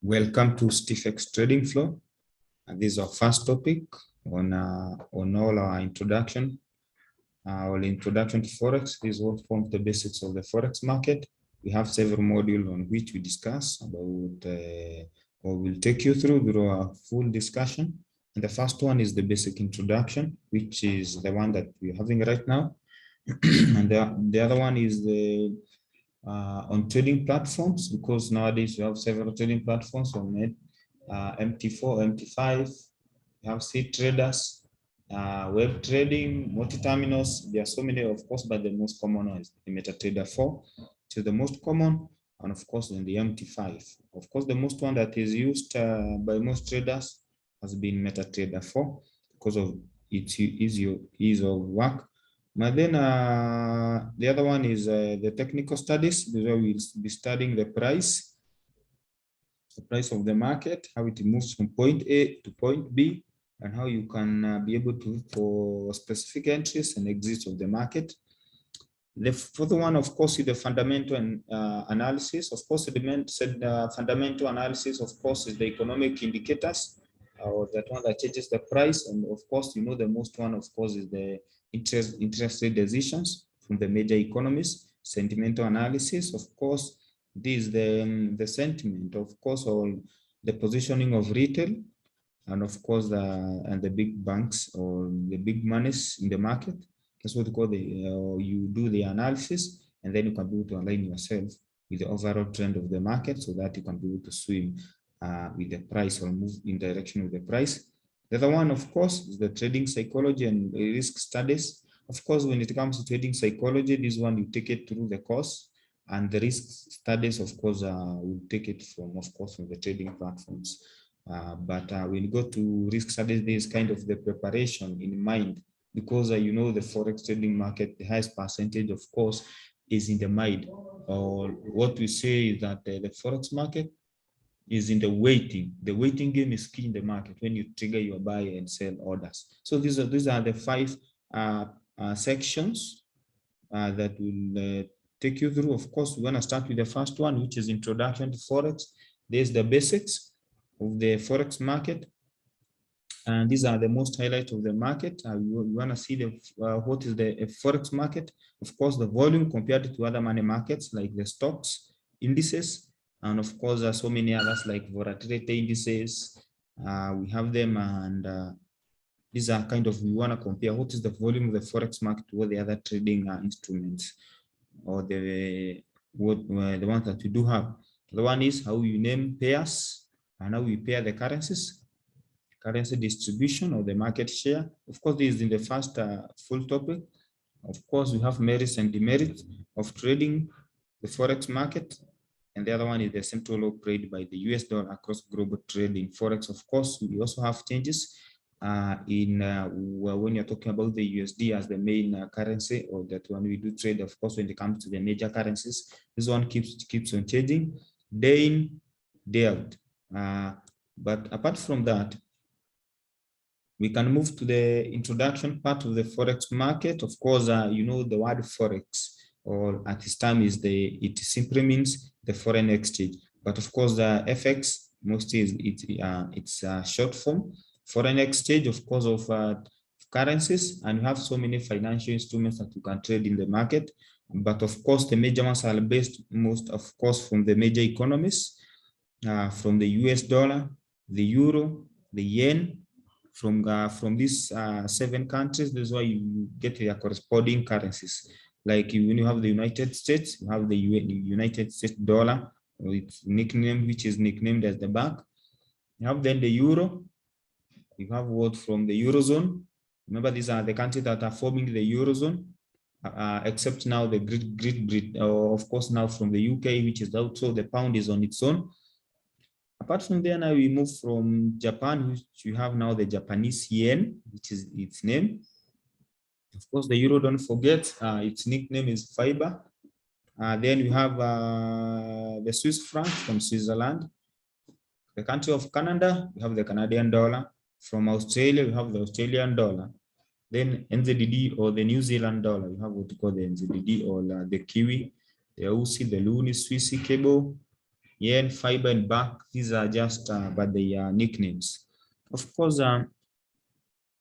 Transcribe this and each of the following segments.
Welcome to FOREX Trading Flow. And this is our first topic on all our introduction. Our introduction to Forex. This is what forms the basics of the Forex market. We have several modules on which we discuss about or we'll take you through our full discussion. And the first one is the basic introduction, which is the one that we're having right now. And the other one is the on trading platforms, because nowadays you have several trading platforms on it, MT4, MT5, you have seed traders, web trading, multi-terminals. There are so many, of course, but the most common one is the MetaTrader 4, which is the most common, and of course then the MT5. Of course, the most one that is used by most traders has been MetaTrader 4 because of its ease of work. But then the other one is the technical studies. Where we'll be studying the price of the market, how it moves from point A to point B, and how you can be able to look for specific entries and exits of the market. The further one, of course, is the fundamental analysis. Of course, the fundamental analysis, of course, is the economic indicators, or that one that changes the price. And of course, you know, the most one, of course, is the interest rate decisions from the major economies. Sentimental analysis, of course, this is the sentiment, of course, or the positioning of retail, and of course the big banks or the big monies in the market. That's what we call you do the analysis, and then you can be able to align yourself with the overall trend of the market, so that you can be able to swim with the price or move in direction of the price. The other one, of course, is the trading psychology and risk studies. Of course, when it comes to trading psychology, this one you take it through the course, and the risk studies, of course, we'll take it from, of course, from the trading platforms. But when you go to risk studies, there's kind of the preparation in mind, because you know, the Forex trading market, the highest percentage, of course, is in the mind. Or what we say is that the Forex market is in the waiting. The waiting game is key in the market when you trigger your buy and sell orders. So these are the 5 sections that will take you through. Of course, we're going to start with the first one, which is introduction to Forex. There's the basics of the Forex market. And these are the most highlight of the market. You want to see what is the Forex market. Of course, the volume compared to other money markets like the stocks, indices, and of course, there are so many others like volatility indices. We have them, and these are kind of, we want to compare what is the volume of the Forex market to all the other trading instruments, or the ones that we do have. The one is how you name pairs and how we pair the currencies, currency distribution or the market share. Of course, this is in the first full topic. Of course, we have merits and demerits of trading the Forex market. And the other one is the central law paid by the US dollar across global trade in Forex. Of course, we also have changes when you're talking about the USD as the main currency, or that when we do trade, of course, when it comes to the major currencies, this one keeps on changing day in, day out. But apart from that, we can move to the introduction part of the Forex market. Of course, you know, the word Forex, or at this time, it simply means the foreign exchange. But of course, the FX mostly it's a short form. Foreign exchange, of course, of currencies, and you have so many financial instruments that you can trade in the market. But of course, the major ones are based most, of course, from the major economies, from the US dollar, the euro, the yen. From these 7 countries, this is why you get their corresponding currencies. Like when you have the United States, you have the United States dollar, or its nickname, which is nicknamed as the buck. You have then the euro. You have what from the Eurozone. Remember, these are the countries that are forming the Eurozone, except now the Great Britain, of course, now from the UK, which is out, so the pound is on its own. Apart from there, now we move from Japan, which you have now the Japanese yen, which is its name. Of course, the euro, don't forget, its nickname is fiber. Then we have the Swiss franc from Switzerland. The country of Canada, we have the Canadian dollar. From Australia, we have the Australian dollar. Then NZD, or the New Zealand dollar, we have what we call the NZD, or the Kiwi, the Aussie, the Loonie, Swissy, Cable. yen, fiber, and back. These are just, but they are nicknames. Of course,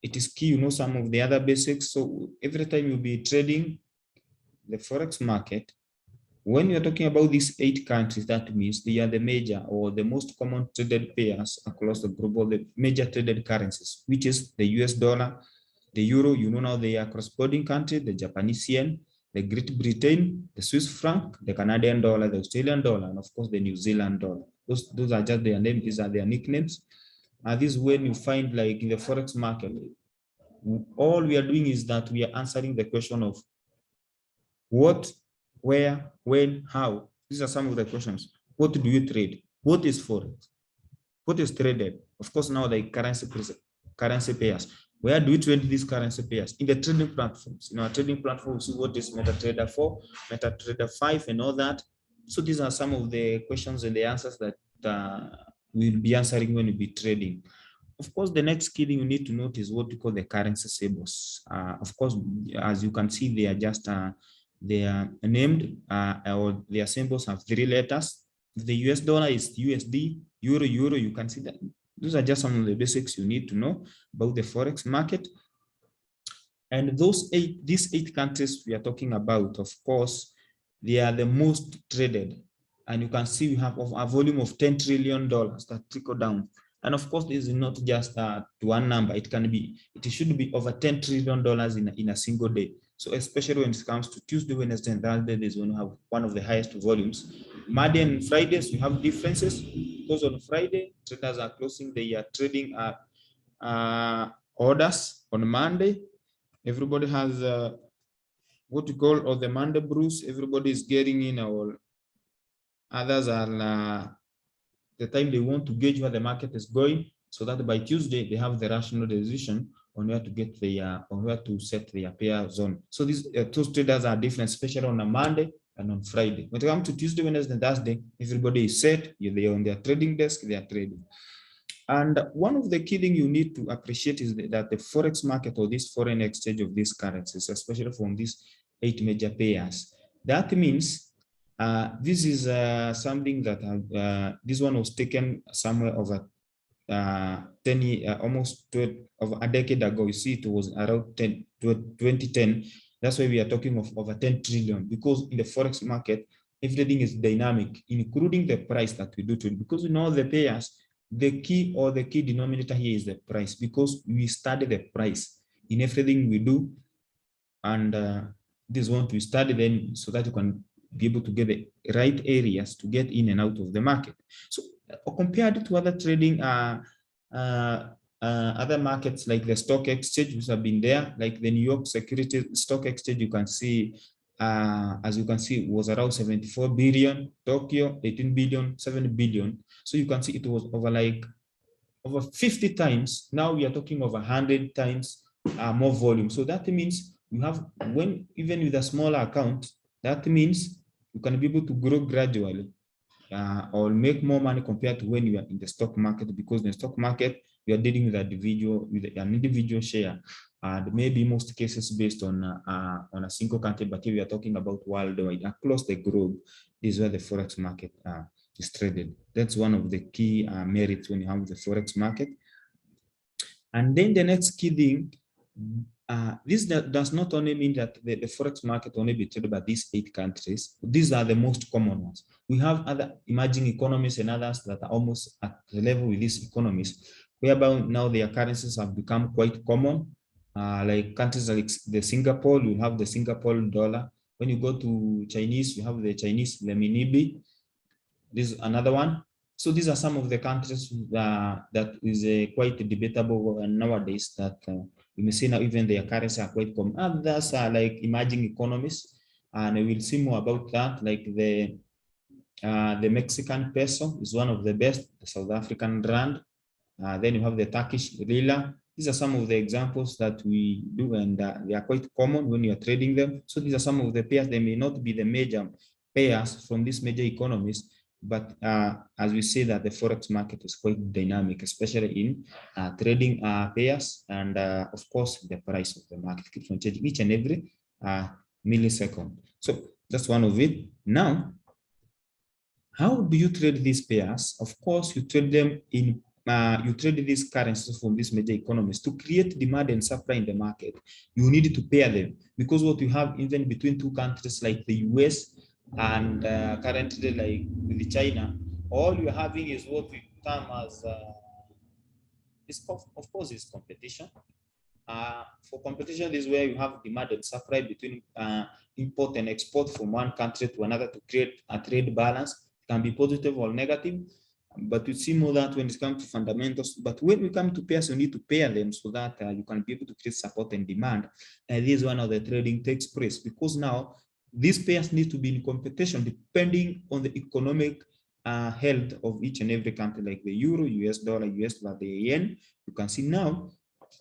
it is key, you know, some of the other basics. So every time you'll be trading the Forex market, when you're talking about these 8 countries, that means they are the major or the most common traded pairs across the global, the major traded currencies, which is the US dollar, the euro, you know, now they are cross-border country, the Japanese yen, the Great Britain, the Swiss franc, the Canadian dollar, the Australian dollar, and of course the New Zealand dollar. Those are just their names, these are their nicknames. This is when you find, like in the Forex market, all we are doing is that we are answering the question of what, where, when, how. These are some of the questions. What do you trade? What is Forex? What is traded? Of course, now the currency pairs. Where do we trade these currency pairs? In the trading platforms. In our trading platforms, see what is MetaTrader 4, MetaTrader 5, and all that. So these are some of the questions and the answers that we'll be answering when we be trading. Of course, the next key thing you need to note is what we call the currency symbols. Of course, as you can see, they are just they are named or their symbols have 3 letters. The US dollar is USD, euro, you can see that. Those are just some of the basics you need to know about the Forex market. And these 8 countries we are talking about, of course, they are the most traded. And you can see we have a volume of $10 trillion that trickle down. And of course, this is not just to one number. It should be over $10 trillion in a single day. So especially when it comes to Tuesday, Wednesday, and Thursday, there's going to have one of the highest volumes. Monday and Fridays, we have differences because on Friday, traders are closing their trading orders. On Monday, everybody has what we call all the Monday blues. Everybody is getting in, or others are the time they want to gauge where the market is going, so that by Tuesday they have the rational decision on where to get their, on where to set their pair zone. So these two traders are different, especially on a Monday and on Friday. When it comes to Tuesday, Wednesday, and Thursday, everybody is set. They are on their trading desk, they are trading. And one of the key things you need to appreciate is that the Forex market, or this foreign exchange of these currencies, especially from these 8 major pairs, that means this is something that this one was taken somewhere over 10 years, almost over a decade ago. You see, it was around 2010. That's why we are talking of over 10 trillion, because in the Forex market, everything is dynamic, including the price that we do to it. Because in all the pairs, the key denominator here is the price, because we study the price in everything we do. And this one we study them so that you can be able to get the right areas to get in and out of the market. So compared to other trading other markets like the stock exchange, which have been there, like the New York Securities Stock Exchange, you can see, as you can see, it was around 74 billion, Tokyo 18 billion, 7 billion. So you can see it was over 50 times. Now we are talking over 100 times more volume. So that means you have, when even with a smaller account, that means you can be able to grow gradually or make more money compared to when you are in the stock market, because in the stock market, you are dealing with an individual share, and maybe most cases based on a single country, but here we are talking about worldwide, across the globe. This is where the Forex market is traded. That's one of the key merits when you have the Forex market. And then the next key thing, this does not only mean that the Forex market only be traded by these 8 countries. These are the most common ones. We have other emerging economies and others that are almost at the level with these economies, whereby now their currencies have become quite common. Like countries like the Singapore, you have the Singapore dollar. When you go to Chinese, you have the Chinese renminbi. This is another one. So these are some of the countries that is quite debatable nowadays, that you may see now even their currency are quite common. Others are like emerging economies, and we will see more about that. Like the Mexican peso is one of the best, the South African rand. Then you have the Turkish lira. These are some of the examples that we do, and they are quite common when you are trading them. So these are some of the pairs. They may not be the major pairs from these major economies, but as we say that the Forex market is quite dynamic, especially in trading pairs, and of course the price of the market keeps on changing each and every millisecond. So that's one of it. Now, How do you trade these pairs? Of course, you trade them in you trade these currencies from these major economies to create demand and supply in the market. You need to pair them because what you have even between two countries like the US and currently like with China, all you're having is what we term as of course is competition. For competition, this is where you have demand and supply between import and export from one country to another to create a trade balance. It can be positive or negative, but you see more that when it comes to fundamentals. But when we come to pairs, you need to pair them so that you can be able to create support and demand. And this is one of the trading takes place because now these pairs need to be in competition depending on the economic health of each and every country, like the euro, US dollar, US dollar, the yen. You can see now.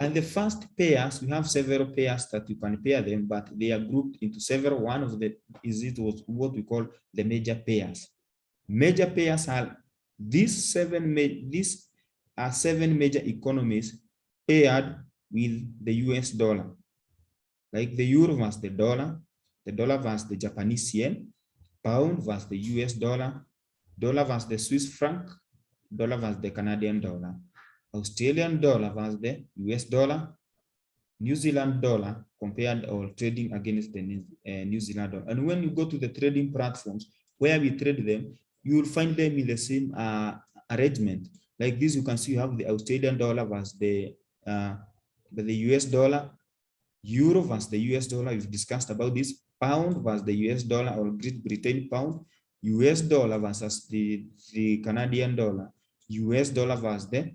And the first pairs, we have several pairs that you can pair them, but they are grouped into several. One of the was what we call the major pairs. Major pairs are these seven major economies paired with the US dollar, like the euro versus the dollar versus the Japanese yen, pound versus the US dollar, dollar versus the Swiss franc, dollar versus the Canadian dollar, Australian dollar versus the US dollar, New Zealand dollar compared or trading against the New Zealand dollar. And when you go to the trading platforms where we trade them, you will find them in the same arrangement. Like this, you can see you have the Australian dollar versus the US dollar, euro versus the US dollar. We've discussed about this, pound versus the US dollar or Great Britain pound, US dollar versus the Canadian dollar, US dollar versus the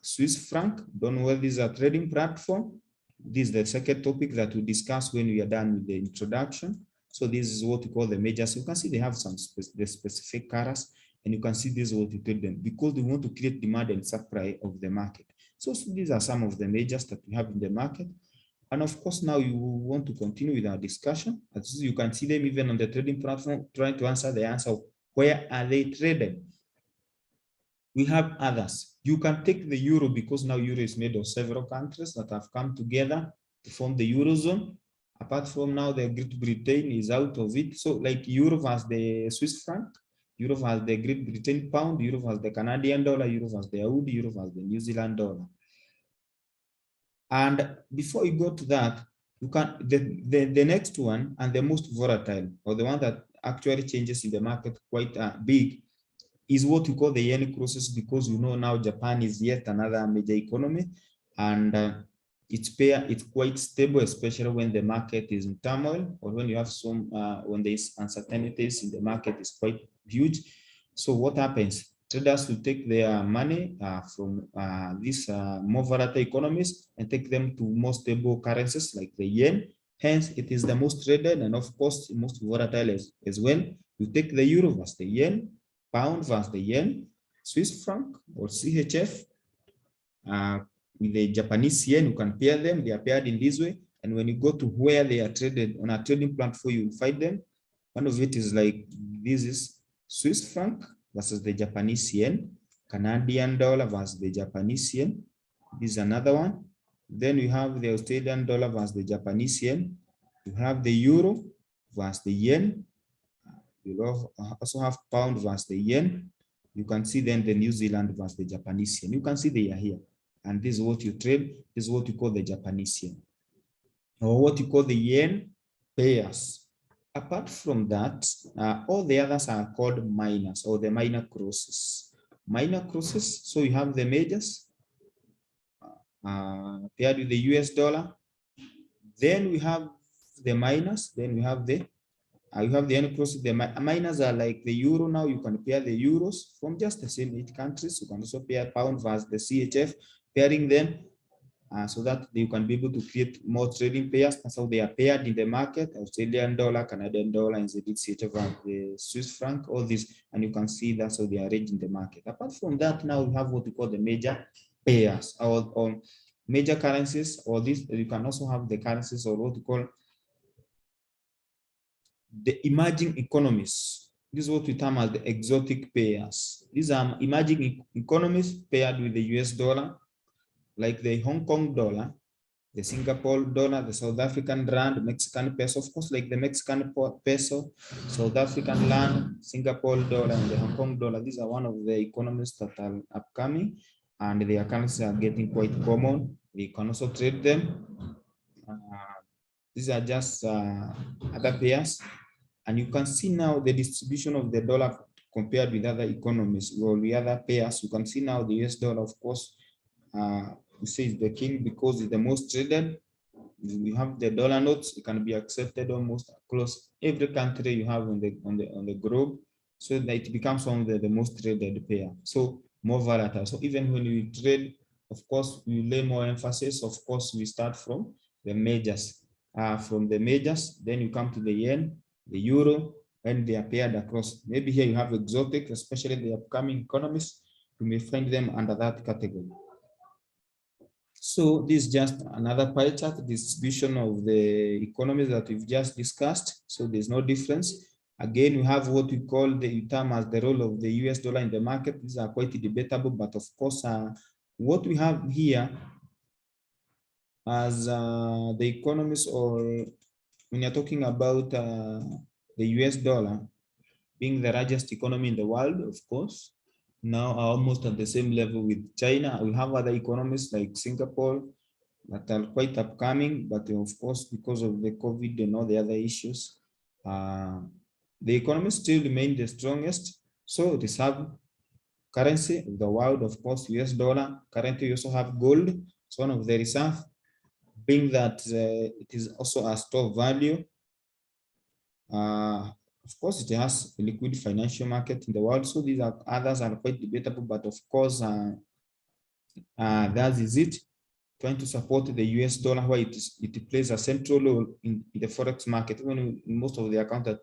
Swiss franc. Don't know whether this is a trading platform. This is the second topic that we discuss when we are done with the introduction. So this is what we call the majors. You can see they have some specific colors, and you can see this is what we trade them because we want to create demand and supply of the market. So these are some of the majors that we have in the market. And of course, now you want to continue with our discussion. As you can see them even on the trading platform, trying to answer the answer of where are they traded. We have others. You can take the euro because now euro is made of several countries that have come together to form the eurozone. Apart from now, the Great Britain is out of it. So like euro versus the Swiss franc, euro versus the Great Britain pound, euro versus the Canadian dollar, euro versus the Audi, euro versus the New Zealand dollar. And before you go to that, you can the next one and the most volatile, or the one that actually changes in the market quite big, is what you call the yen crisis, because you know now Japan is yet another major economy, and it's quite stable, especially when the market is in turmoil or when you have some when there's uncertainties in the market is quite huge. So what happens? Traders will take their money from these more volatile economies and take them to more stable currencies like the yen. Hence, it is the most traded and of course most volatile as well. You take the euro versus the yen, pound versus the yen, Swiss franc or CHF. With the Japanese yen, you can pair them. They are paired in this way. And when you go to where they are traded on a trading platform, you will find them. One of it is like this is Swiss franc versus the Japanese yen, Canadian dollar versus the Japanese yen. This is another one. Then we have the Australian dollar versus the Japanese yen. You have the euro versus the yen. You also have pound versus the yen. You can see then the New Zealand versus the Japanese yen. You can see they are here. And this is what you trade. This is what you call the Japanese yen, or what you call the yen pairs. Apart from that, all the others are called minors or the minor crosses. Minor crosses, so you have the majors paired with the US dollar. Then we have the minors. Then we have the you have the yen crosses. The minors are like the euro. Now you can pair the euros from just the same 8 countries. You can also pair pound versus the CHF, pairing them so that you can be able to create more trading pairs. That's how they are paired in the market: Australian dollar, Canadian dollar, and CHF, the Swiss franc, all this. And you can see that's how they are arranged in the market. Apart from that, now we have what we call the major pairs or major currencies, or this. You can also have the currencies or what we call the emerging economies. This is what we term as the exotic pairs. These are emerging economies paired with the US dollar, like the Hong Kong dollar, the Singapore dollar, the South African rand, Mexican peso, of course, like the Mexican peso, South African rand, Singapore dollar, and the Hong Kong dollar. These are one of the economies that are upcoming, and their currencies are getting quite common. We can also trade them. These are just other pairs, and you can see now the distribution of the dollar compared with other economies or the other pairs. You can see now the US dollar, of course, we say it's the king because it's the most traded. We have the dollar notes. It can be accepted almost across every country you have on the globe, so that it becomes one of the most traded pair. So more volatile. So even when we trade, of course, we lay more emphasis. Of course, we start from the majors. From the majors, then you come to the yen, the euro, and they are paired across. Maybe here you have exotic, especially the upcoming economies. You may find them under that category. So this is just another pie chart distribution of the economies that we've just discussed. So there's no difference. Again, we have what we call the term as the role of the US dollar in the market. These are quite debatable, but of course, what we have here as the economies, or when you're talking about the US dollar being the largest economy in the world, of course, now are almost at the same level with China. We have other economies like Singapore that are quite upcoming, but of course, because of the COVID and all the other issues, the economy still remain the strongest. So reserve currency of the world, of course, US dollar. Currently, we also have gold. It's one of the reserve, being that it is also a store value. Of course, it has a liquid financial market in the world. So these are others are quite debatable, but of course, that is it. Trying to support the US dollar, where it plays a central role in the forex market. Even in most of the accounts that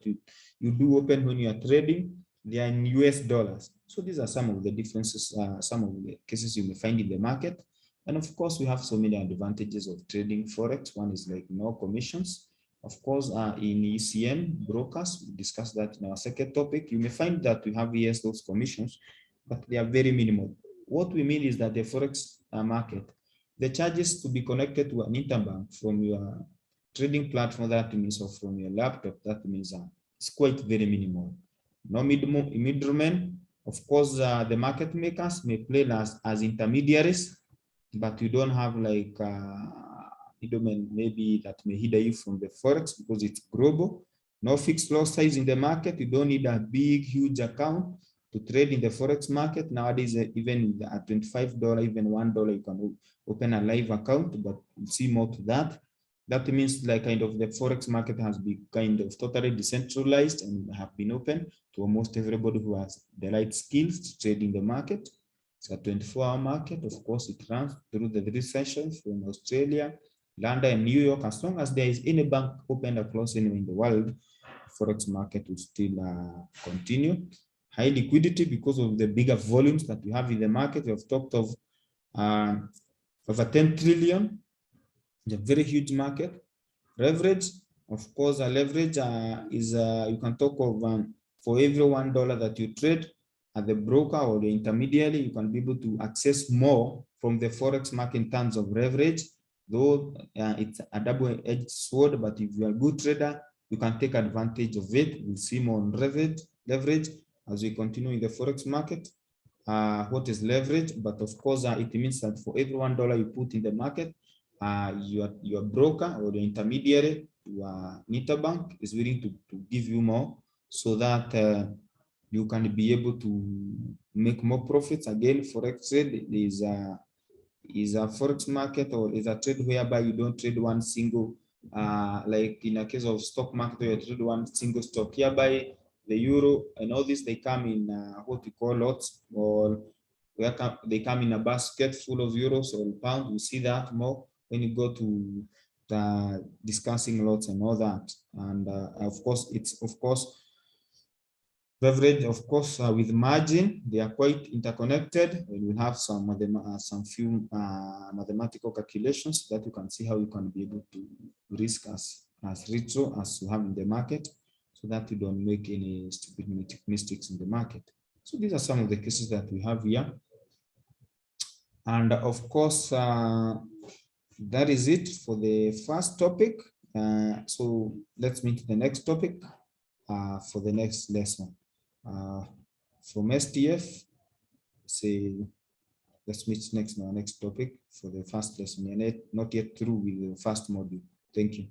you do open when you are trading, they are in US dollars. So these are some of the differences, some of the cases you may find in the market. And of course, we have so many advantages of trading forex. One is like no commissions. Of course, in ECN brokers, we discussed that in our second topic. You may find that we have yes, those commissions, but they are very minimal. What we mean is that the forex market, the charges to be connected to an interbank from your trading platform, that means, or from your laptop, that means it's quite very minimal. No middlemen. Of course, the market makers may play as intermediaries, but you don't have like middlemen maybe that may hinder you from the forex because it's global. No fixed lot size in the market. You don't need a big, huge account to trade in the forex market. Nowadays, even at $25, even $1, you can open a live account, but you see more to that. That means like kind of the forex market has been kind of totally decentralized and have been open to almost everybody who has the right skills to trade in the market. It's a 24-hour market. Of course, it runs through the 3 sessions from Australia, London, and New York. As long as there is any bank opened across anywhere in the world, forex market will still continue. High liquidity because of the bigger volumes that we have in the market. We have talked of over 10 trillion, a very huge market. Leverage, of course, a leverage is you can talk of for every $1 that you trade at the broker or the intermediary, you can be able to access more from the forex market in terms of leverage. Though it's a double-edged sword, but if you are a good trader, you can take advantage of it. We'll see more on leverage as we continue in the forex market. What is leverage? But of course, it means that for every $1 you put in the market, your broker or the intermediary, your interbank is willing to give you more, so that you can be able to make more profits. Again, forex trade is a forex market, or is a trade whereby you don't trade one single, like in a case of stock market, you trade one single stock. Hereby the euro and all this, they come in what we call lots, or they come in a basket full of euros or pounds. We see that more when you go to the discussing lots and all that. And of course, it's leverage, of course, with margin, they are quite interconnected. And we have some few mathematical calculations that you can see how you can be able to risk as retro as you have in the market, so that you don't make any stupid mistakes in the market. So these are some of the cases that we have here. And of course, that is it for the first topic. So let's meet the next topic for the next lesson. From STF, say, let's meet next topic for the first lesson. You're not yet through with the first module. Thank you.